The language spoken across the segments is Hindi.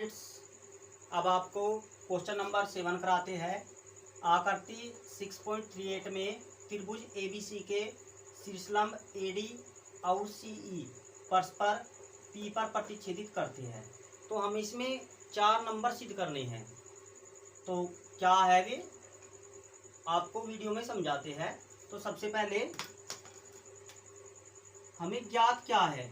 स्टूडेंट्स, अब आपको क्वेश्चन नंबर 7 कराते हैं। आकृति 6.38 में त्रिभुज ABC के शीर्षलंब AD और CE परस्पर P पर प्रतिच्छेदित करते हैं। तो हम इसमें 4 नंबर सिद्ध करने हैं। तो क्या है वे आपको वीडियो में समझाते हैं। तो सबसे पहले हमें ज्ञात क्या है,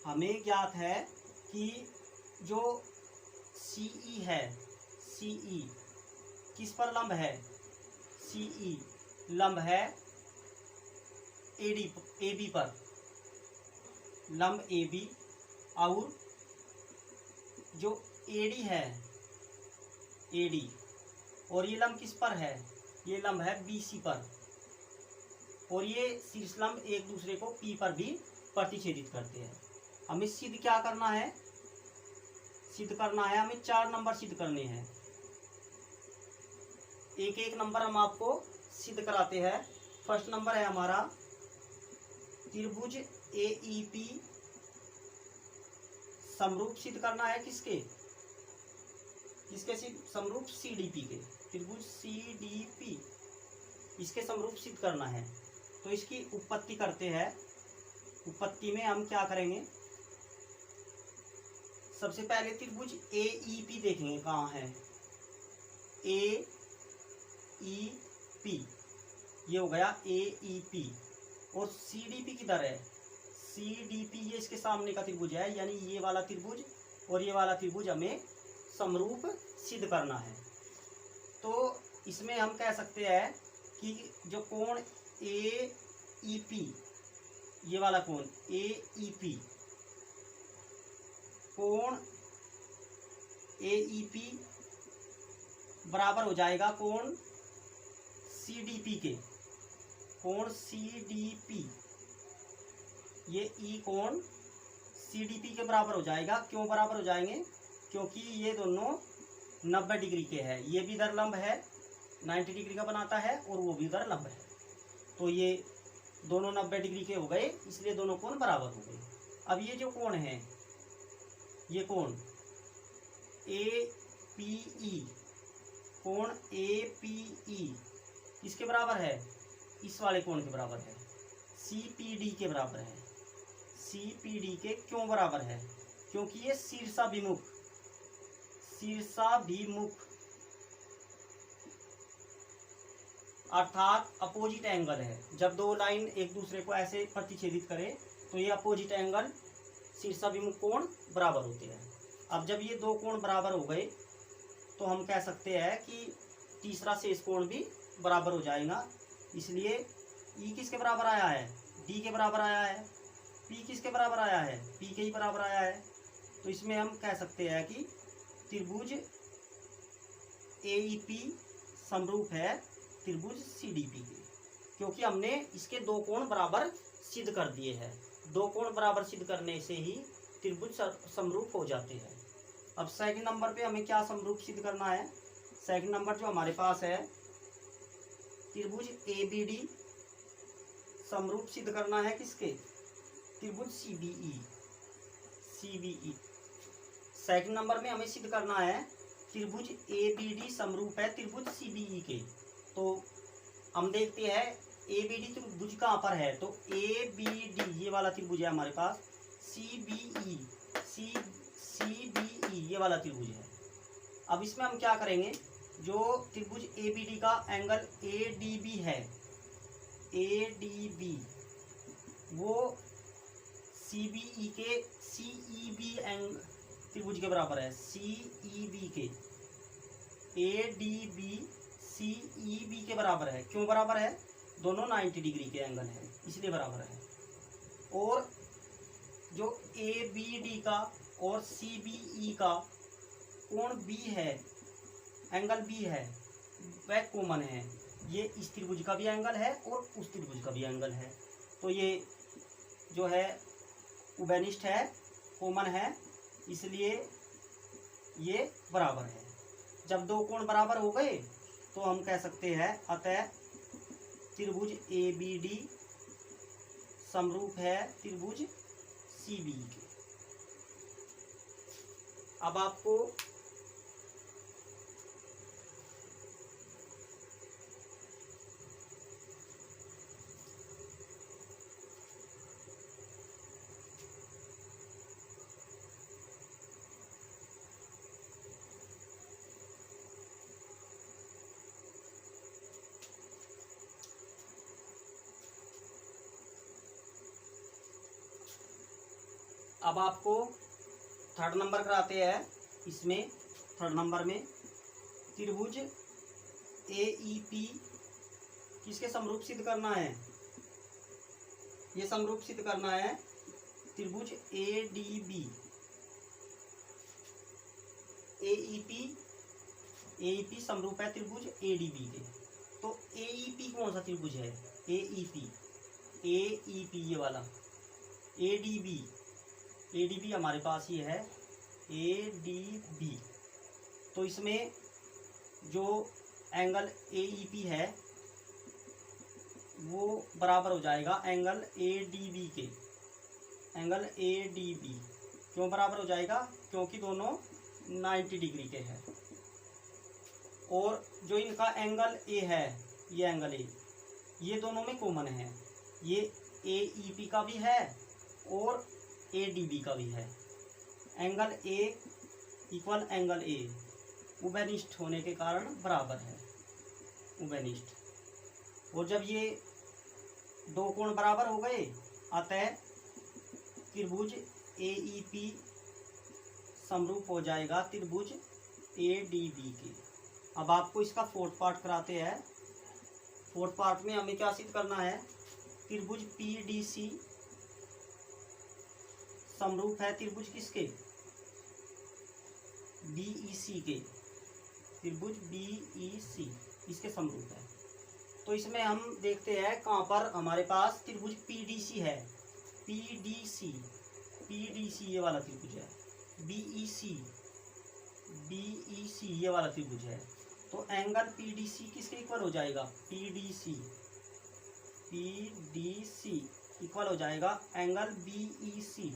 हमें ज्ञात है कि जो CE है, CE किस पर लंब है, CE लंब है AB पर, लंब AB। और जो AD है, AD और ये लंब किस पर है, ये लंब है BC पर। और ये शीर्षलंब एक दूसरे को P पर भी प्रतिच्छेदित करते हैं। हमें सिद्ध क्या करना है, हमें 4 नंबर सिद्ध करने हैं। एक एक नंबर हम आपको सिद्ध कराते हैं। फर्स्ट नंबर है हमारा त्रिभुज AEP समरूप सिद्ध करना है। किसके समरूप, CDP के। त्रिभुज CDP इसके समरूप सिद्ध करना है। तो इसकी उत्पत्ति करते हैं। उत्पत्ति में हम क्या करेंगे, सबसे पहले त्रिभुज AEP देखेंगे कहाँ है। AEP ये हो गया AEP। और CDP किधर है, CDP ये इसके सामने का त्रिभुज है, यानी ये वाला त्रिभुज और ये वाला त्रिभुज हमें समरूप सिद्ध करना है। तो इसमें हम कह सकते हैं कि जो कोण AEP, ये वाला कोण AEP, कोण AEP बराबर हो जाएगा कोण CDP के। कोण CDP ये E कोण CDP के बराबर हो जाएगा। क्यों बराबर हो जाएंगे, क्योंकि ये दोनों 90 डिग्री के हैं। ये भी इधर लंब है 90 डिग्री का बनाता है और वो भी इधर लंब है। तो ये दोनों 90 डिग्री के हो गए, इसलिए दोनों कोण बराबर हो गए। अब ये जो कोण है, ये कोण APE, कोण APE किसके बराबर है, इस वाले कोण के बराबर है, CPD के बराबर है। CPD के क्यों बराबर है, क्योंकि ये शीर्षाभिमुख अर्थात अपोजिट एंगल है। जब दो लाइन एक दूसरे को ऐसे प्रतिच्छेदित करे तो ये अपोजिट एंगल शीर्षाभिमुख कोण बराबर होते हैं। अब जब ये दो कोण बराबर हो गए तो हम कह सकते हैं कि तीसरा शेष कोण भी बराबर हो जाएगा। इसलिए E किसके बराबर आया है, D के बराबर आया है। P किसके बराबर आया है, P के ही बराबर आया है। तो इसमें हम कह सकते हैं कि त्रिभुज AEP समरूप है त्रिभुज CDP के, क्योंकि हमने इसके दो कोण बराबर सिद्ध कर दिए हैं। दो कोण बराबर सिद्ध करने से ही त्रिभुज समरूप हो जाते हैं। अब सेकंड नंबर पे हमें क्या समरूप सिद्ध करना है। सेकंड नंबर जो हमारे पास है, त्रिभुज ABD समरूप सिद्ध करना है किसके, त्रिभुज CBE। सेकंड नंबर में हमें सिद्ध करना है त्रिभुज ABD समरूप है त्रिभुज CBE के। तो हम देखते हैं ABD त्रिभुज कहाँ पर है, तो ABD ये वाला त्रिभुज है हमारे पास, CBE ये वाला त्रिभुज है। अब इसमें हम क्या करेंगे, जो त्रिभुज ABD का एंगल ADB है, ADB वो CBE के CEB त्रिभुज के बराबर है। CEB के ADB CEB के बराबर है। क्यों बराबर है, दोनों 90 डिग्री के एंगल है, इसलिए बराबर है। और जो ABD का और CBE का कोण B है, एंगल B है, वह कॉमन है। ये इस त्रिभुज का भी एंगल है और उस त्रिभुज का भी एंगल है। तो ये जो है उभयनिष्ठ है, कॉमन है, इसलिए ये बराबर है। जब दो कोण बराबर हो गए तो हम कह सकते हैं अतः त्रिभुज ABD समरूप है त्रिभुज CBE के। अब आपको थर्ड नंबर कराते हैं। इसमें थर्ड नंबर में त्रिभुज AEP किसके समरूप सिद्ध करना है? ये समरूप सिद्ध करना है त्रिभुज ADB। AEP समरूप है त्रिभुज ADB के। तो AEP कौन सा त्रिभुज है? AEP ये वाला। ADB हमारे पास ये है ADB। तो इसमें जो एंगल AEP है वो बराबर हो जाएगा एंगल ADB के। एंगल ADB क्यों बराबर हो जाएगा? क्योंकि दोनों 90 डिग्री के हैं। और जो इनका एंगल A है, ये एंगल A, ये दोनों में कॉमन है। ये AEP का भी है और ADB का भी है। Angle A equal angle A उभयनिष्ठ होने के कारण बराबर है, उभयनिष्ठ। और जब ये दो कोण बराबर हो गए, अतः त्रिभुज AEP समरूप हो जाएगा त्रिभुज ADB के। अब आपको इसका फोर्थ पार्ट कराते हैं। फोर्थ पार्ट में हमें क्या सिद्ध करना है? त्रिभुज PDC समरूप है त्रिभुज किसके? BEC के। त्रिभुज BEC इसके समरूप है। तो इसमें हम देखते हैं कहाँ पर हमारे पास त्रिभुज PDC है। PDC ये वाला त्रिभुज है। BEC ये वाला त्रिभुज है। तो एंगल PDC किसके इक्वल हो जाएगा? PDC इक्वल हो जाएगा एंगल BEC।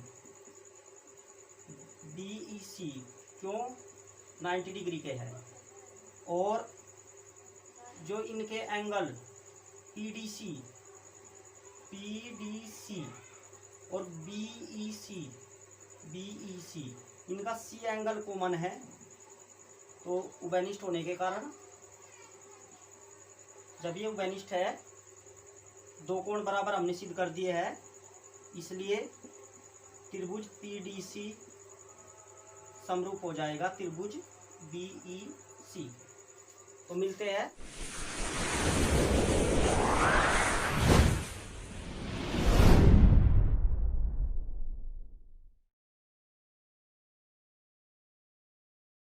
क्यों? 90 डिग्री के है। और जो इनके एंगल PDC और BEC इनका C एंगल कॉमन है। तो उभयनिष्ठ होने के कारण, जब ये उभयनिष्ठ है, दो कोण बराबर हमने सिद्ध कर दिए हैं, इसलिए त्रिभुज PDC समरूप हो जाएगा त्रिभुज BEC। तो मिलते हैं।